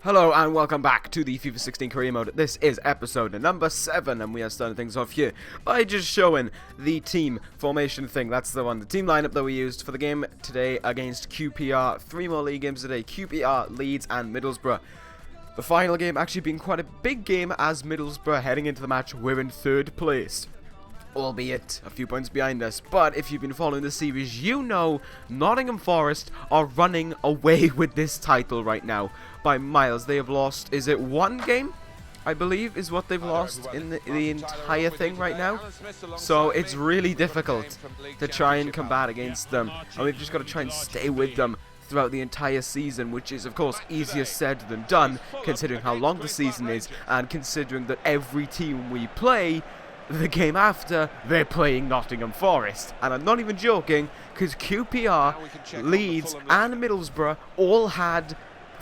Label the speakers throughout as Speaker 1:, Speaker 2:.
Speaker 1: Hello and welcome back to the FIFA 16 career mode. This is episode number 7 and we are starting things off here by just showing the team formation thing. That's the one, the team lineup that we used for the game today against QPR. 3 more league games today, QPR, Leeds and Middlesbrough. The final game actually being quite a big game as Middlesbrough heading into the match, we're in 3rd place. Albeit a few points behind us, but if you've been following the series, you know Nottingham Forest are running away with this title right now by miles. They have lost, is it 1 game? I believe is what they've lost in the entire thing right now. So it's really difficult to try and combat against them, and we've just got to try and stay with them throughout the entire season, which is of course easier said than done considering how long the season is and considering that every team we play the game after, they're playing Nottingham Forest. And I'm not even joking, because QPR, Leeds and Middlesbrough all had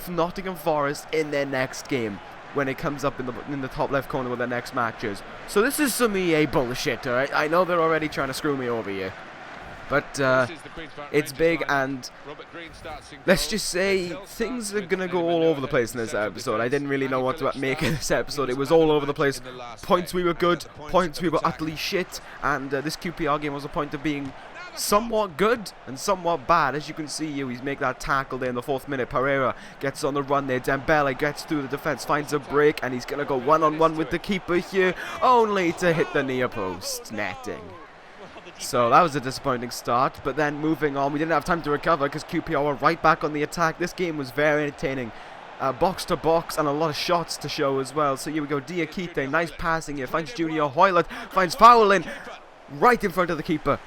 Speaker 1: Nottingham Forest in their next game when it comes up in the top left corner with their next matches. So this is some EA bullshit, alright? I know they're already trying to screw me over here, but it's big, and let's just say things are gonna go all over the place in this episode. I didn't really know what to make of this episode. It was all over the place. Points we were good, points we were utterly shit, and this QPR game was a point of being somewhat good and somewhat bad. As you can see here, he's make that tackle there in the 4th minute. Pereira gets on the run there. Dembele gets through the defense, finds a break, and he's gonna go one-on-one with the keeper here, only to hit the near post netting. So that was a disappointing start, but then moving on, we didn't have time to recover because QPR were right back on the attack. This game was very entertaining, box to box, and a lot of shots to show as well. So here we go, Diakite, nice passing here, finds Junior Hoylett, finds Fowlin right in front of the keeper.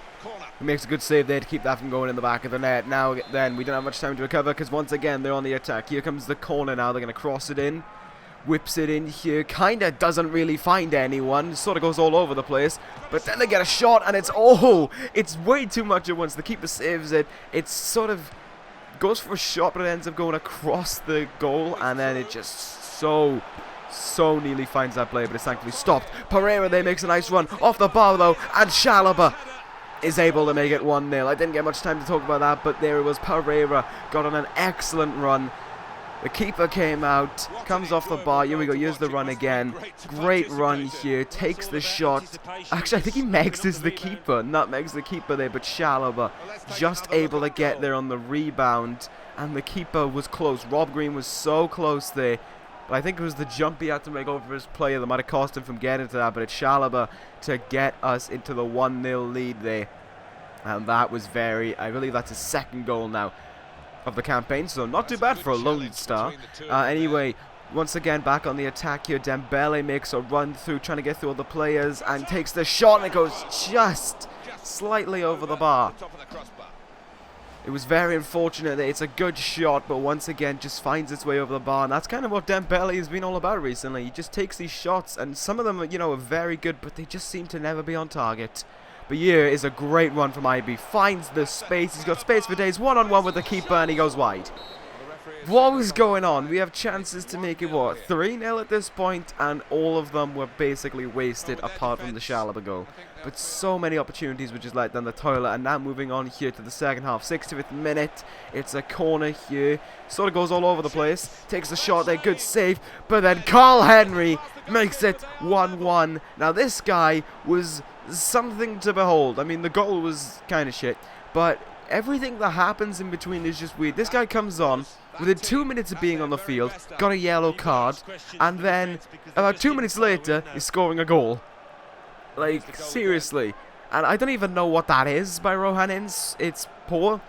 Speaker 1: He makes a good save there to keep that from going in the back of the net. Now then, we don't have much time to recover because once again they're on the attack. Here comes the corner now, they're going to cross it in. Whips it in here, kinda doesn't really find anyone, sort of goes all over the place, but then they get a shot and it's way too much at once. The keeper saves it, it sort of goes for a shot but it ends up going across the goal, and then it just so nearly finds that player, but it's thankfully stopped. Pereira there makes a nice run off the bar though, and Chalobah is able to make it 1-0. I didn't get much time to talk about that, but there it was. Pereira got on an excellent run. The keeper came out, comes off the bar. Here we go, here's the run again. Great run here, takes the shot. Actually, I think he Meggs the keeper. Not Meggs the keeper there, but Chalobah just able to get there on the rebound. And the keeper was close. Rob Green was so close there. But I think it was the jump he had to make over his player that might have cost him from getting to that. But it's Chalobah to get us into the 1-0 lead there. And that was I believe that's his 2nd goal now of the campaign, so not too bad for a lone star. Anyway, once again back on the attack here. Dembele makes a run through, trying to get through all the players, and takes the shot, and it goes just slightly over the bar. It was very unfortunate that it's a good shot, but once again just finds its way over the bar, and that's kind of what Dembele has been all about recently. He just takes these shots, and some of them are very good, but they just seem to never be on target. But here is a great run from IB. Finds the space. He's got space for days. One-on-one with the keeper, and he goes wide. What was going on? We have chances to make it, 3-0 at this point, and all of them were basically wasted apart from the Chalobah goal. But so many opportunities were just let down the toilet, and now moving on here to the 2nd half. 60th minute. It's a corner here. Sort of goes all over the place. Takes the shot there. Good save. But then Carl Henry makes it 1-1. Now this guy was something to behold. I mean, the goal was kind of shit, but everything that happens in between is just weird. This guy comes on within 2 minutes of being on the field, got a yellow card, and then about 2 minutes later is scoring a goal. Like, seriously. And I don't even know what that is by Rohan Ince. It's poor,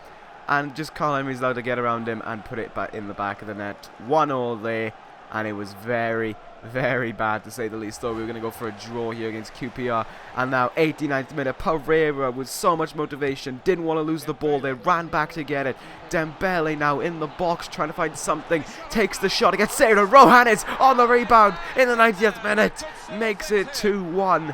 Speaker 1: and just Carl Henry's allowed to get around him and put it back in the back of the net. 1-0 there, and it was very bad to say the least. Though we were going to go for a draw here against QPR. And now 89th minute, Pereira with so much motivation, didn't want to lose the ball. They ran back to get it. Dembele now in the box trying to find something, takes the shot, it gets saved, and Rohan is on the rebound in the 90th minute, makes it 2-1.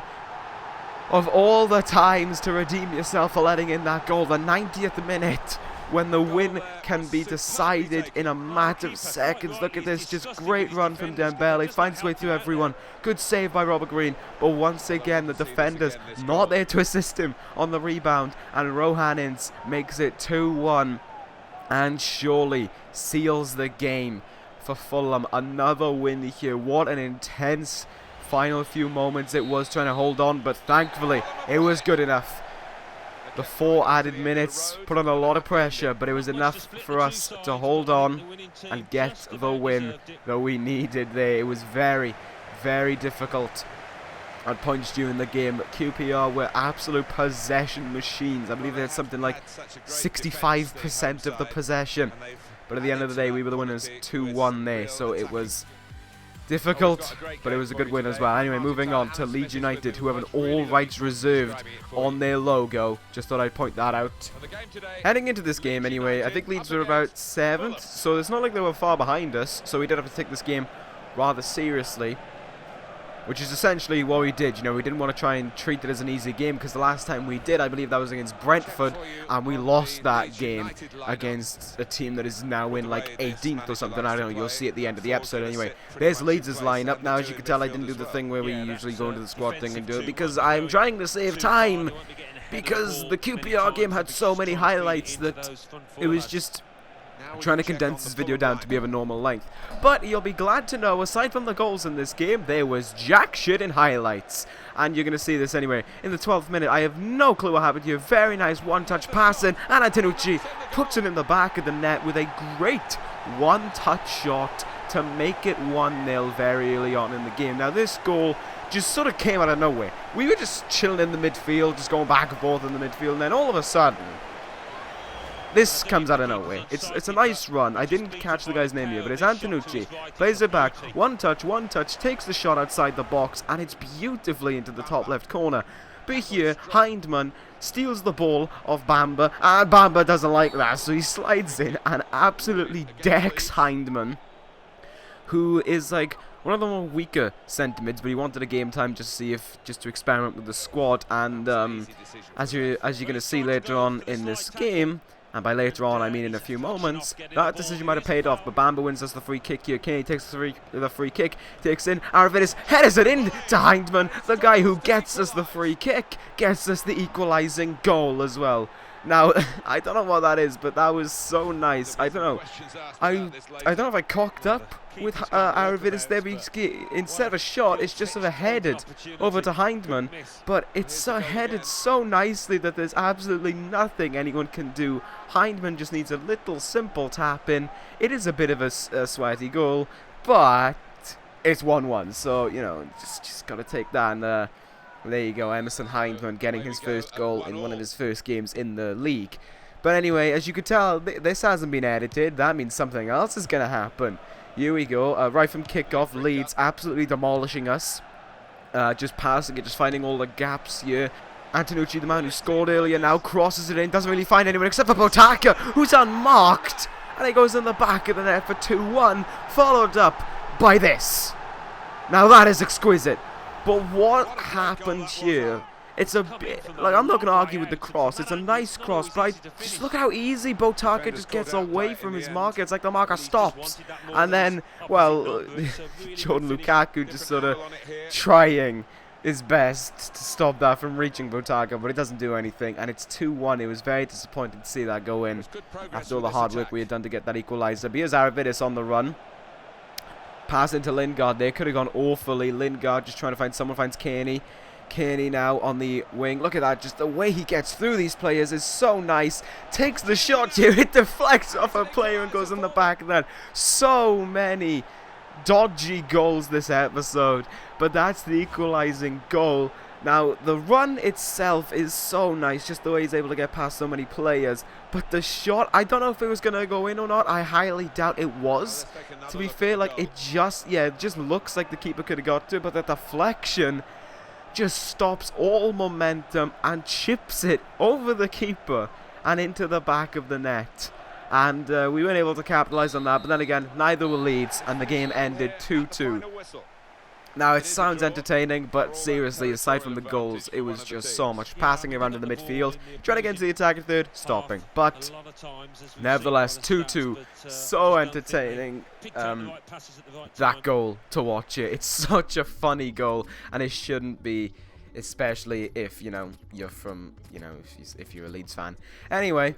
Speaker 1: Of all the times to redeem yourself for letting in that goal, the 90th minute, when the win can be decided in a matter of seconds. Look at this, just great run from Dembele, finds his way through everyone. Good save by Robert Green, but once again the defenders not there to assist him on the rebound, and Rohan Ince makes it 2-1 and surely seals the game for Fulham. Another win here. What an intense final few moments it was trying to hold on, but thankfully it was good enough. The 4 added minutes put on a lot of pressure, but it was enough for us to hold on and get the win that we needed there. It was very, very difficult at points during the game. QPR were absolute possession machines. I believe they had something like 65% of the possession. But at the end of the day, we were the winners 2-1 there, so it was difficult, but it was a good win as well. Anyway, moving on to Leeds United, who have an all rights reserved on their logo. Just thought I'd point that out. Heading into this game anyway, I think Leeds were about 7th, so it's not like they were far behind us, so we did have to take this game rather seriously, which is essentially what we did. You know, we didn't want to try and treat it as an easy game, because the last time we did, I believe that was against Brentford, and we lost that game against a team that is now in like 18th or something. I don't know, you'll see at the end of the episode anyway. There's Leeds' lineup. Now, as you can tell, I didn't do the thing where we usually go into the squad thing and do it, because I'm trying to save time, because the QPR game had so many highlights that it was just trying to condense this video down to be of a normal length. But you'll be glad to know, aside from the goals in this game, there was jack shit in highlights. And you're going to see this anyway. In the 12th minute, I have no clue what happened here. Very nice one-touch passing, and Antonucci puts it in the back of the net with a great one-touch shot to make it 1-0 very early on in the game. Now, this goal just sort of came out of nowhere. We were just chilling in the midfield, just going back and forth in the midfield, and then all of a sudden, this comes out of nowhere. It's a nice run. I didn't catch the guy's name here, but it's Antonucci. Plays it back. One touch, takes the shot outside the box, and it's beautifully into the top left corner. But here, Hindman steals the ball of Bamba, and Bamba doesn't like that, so he slides in and absolutely decks Hindman, who is like one of the more weaker centre mids, but he wanted a game time just to experiment with the squad. And as you're going to see later on in this game, and by later on I mean in a few moments, that decision might have paid off. But Bamba wins us the free kick here. Kenny takes the free kick, takes in, Aravidis headers it in to Hindman, the guy who gets us the free kick, gets us the equalising goal as well. Now, I don't know what that is, but that was so nice. I don't know. I don't know if I cocked up with Aravidis there. Instead of a shot, it's just sort of headed over to Hindman. But it's so headed so nicely that there's absolutely nothing anyone can do. Hindman just needs a little simple tap in. It is a bit of a sweaty goal, but it's 1-1. So, you know, just got to take that. And there you go, Emerson Hindman getting his first goal in one of his first games in the league. But anyway, as you could tell, this hasn't been edited. That means something else is going to happen. Here we go, right from kickoff, Leeds absolutely demolishing us. Just passing it, just finding all the gaps here. Antonucci, the man who scored earlier, now crosses it in. Doesn't really find anyone except for Botaka, who's unmarked. And it goes in the back of the net for 2-1, followed up by this. Now that is exquisite. But what happened here? It's a bit, like, I'm not going to argue with the cross. It's a nice cross, but just look how easy Botaka just gets away from his marker. It's like the marker stops. And then, well, Jordan Lukaku just sort of trying his best to stop that from reaching Botaka, but it doesn't do anything. And it's 2-1. It was very disappointing to see that go in after all the hard work we had done to get that equaliser. But here's Aravidis on the run. Pass into Lingard there. Could have gone awfully. Lingard just trying to find someone. Finds Kearney. Kearney now on the wing. Look at that. Just the way he gets through these players is so nice. Takes the shot here. It deflects off a player and goes in the back of that. So many dodgy goals this episode. But that's the equalising goal. Now, the run itself is so nice, just the way he's able to get past so many players. But the shot, I don't know if it was going to go in or not. I highly doubt it was. To be fair, like, it just looks like the keeper could have got to it. But the deflection just stops all momentum and chips it over the keeper and into the back of the net. And we weren't able to capitalise on that. But then again, neither were Leeds, and the game ended 2-2. Now, it sounds entertaining, but seriously, aside from the goals, it was just so much passing around in the midfield, trying to get into the attacking third, stopping. But nevertheless, 2-2, so entertaining. That goal to watch it. It's such a funny goal, and it shouldn't be, especially if, you know, you're from, you know, if you're a Leeds fan. Anyway,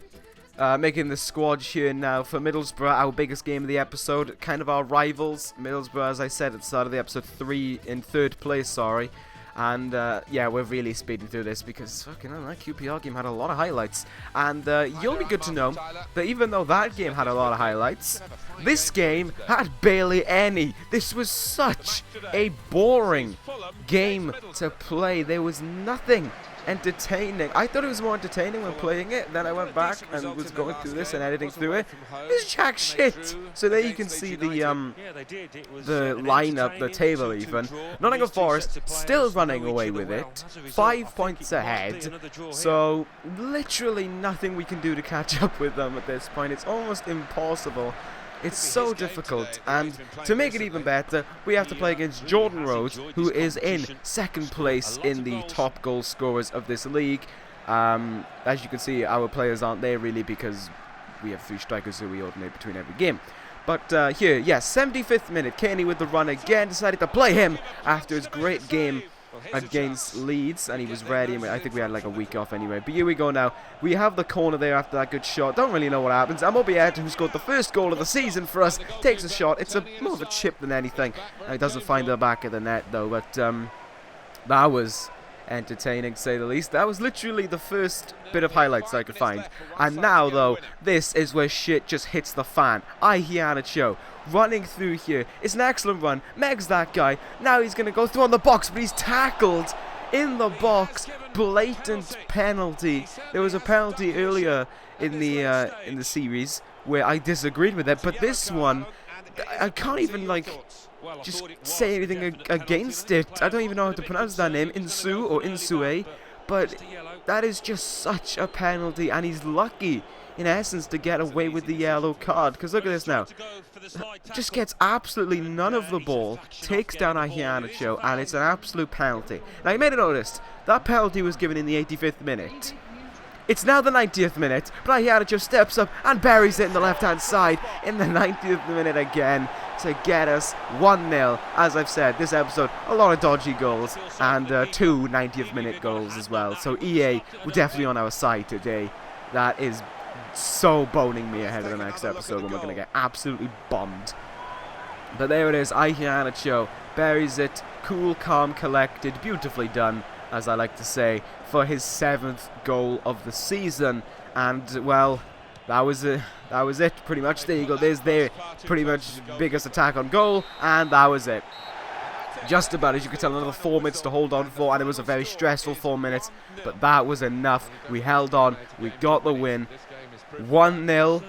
Speaker 1: Making the squad here now for Middlesbrough, our biggest game of the episode, kind of our rivals. Middlesbrough, as I said at the start of the episode, in third place, sorry. And, yeah, we're really speeding through this because, fucking hell, that QPR game had a lot of highlights. And you'll be good to know that even though that game had a lot of highlights, this game had barely any. This was such a boring game to play. There was nothing entertaining. I thought it was more entertaining when playing it. Then I went back and was going through this and editing through it. It's jack shit. So there you can see the lineup, the table even. Nottingham Forest still running away with it. 5 points ahead. So literally nothing we can do to catch up with them at this point. It's almost impossible. It's so difficult, and to make it even better, we have to play against Jordan Rhodes, who is in second place in the top goal scorers of this league. As you can see, our players aren't there really because we have 3 strikers who we alternate between every game. But here, yes, 75th minute, Kenny with the run again, decided to play him after his great game against Leeds, and he was ready. I think we had like a week off anyway, but here we go now. We have the corner there after that good shot. Don't really know what happens. Amobiet, who scored the first goal of the season for us, takes a shot. It's more of a chip than anything, and it doesn't find the back of the net though. But that was entertaining, to say the least. That was literally the first bit of highlights I could find. And now though, this is where shit just hits the fan. Iheanacho running through here. It's an excellent run. Meg's that guy. Now he's going to go through on the box, but he's tackled in the box. Blatant penalty. There was a penalty earlier in the series where I disagreed with it, but this one, I can't even just say anything against it. I don't even know how to pronounce that name, Insu or Insue, but that is just such a penalty, and he's lucky in essence to get away with the yellow card, because look at this now. Just gets absolutely none of the ball, takes down Iheanacho, and it's an absolute penalty. Now you may have noticed that penalty was given in the 85th minute. It's now the 90th minute, but Iheanacho steps up and buries it in the left-hand side in the 90th minute again to get us 1-0. As I've said, this episode, a lot of dodgy goals and 2 90th minute goals as well. So EA, we're definitely on our side today. That is so boning me ahead of the next episode when we're going to get absolutely bombed. But there it is, Iheanacho buries it, cool, calm, collected, beautifully done, as I like to say, for his 7th goal of the season. And, well, that was it pretty much. There you go, there's their pretty much biggest attack on goal, and that was it. Just about, as you could tell, another 4 minutes to hold on for, and it was a very stressful 4 minutes, but that was enough. We held on, we got the win. 1-0,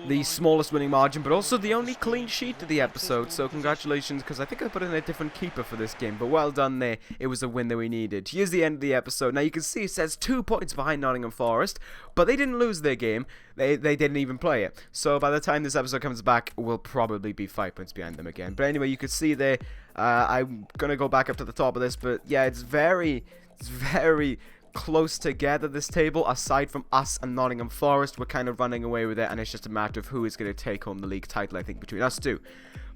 Speaker 1: the smallest winning margin, but also the only clean sheet of the episode, so congratulations, because I think I put in a different keeper for this game, but well done there. It was a win that we needed. Here's the end of the episode. Now you can see it says 2 points behind Nottingham Forest, but they didn't lose their game. They didn't even play it, so by the time this episode comes back, we'll probably be 5 points behind them again. But anyway, you can see there, I'm gonna go back up to the top of this, but yeah, it's very close together, this table. Aside from us and Nottingham Forest, we're kind of running away with it, and it's just a matter of who is going to take home the league title, I think, between us two.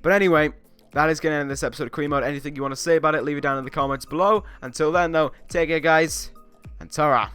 Speaker 1: But anyway, that is going to end this episode of Career Mode. Anything you want to say about it, leave it down in the comments below. Until then, though, take care, guys, and ta-ra.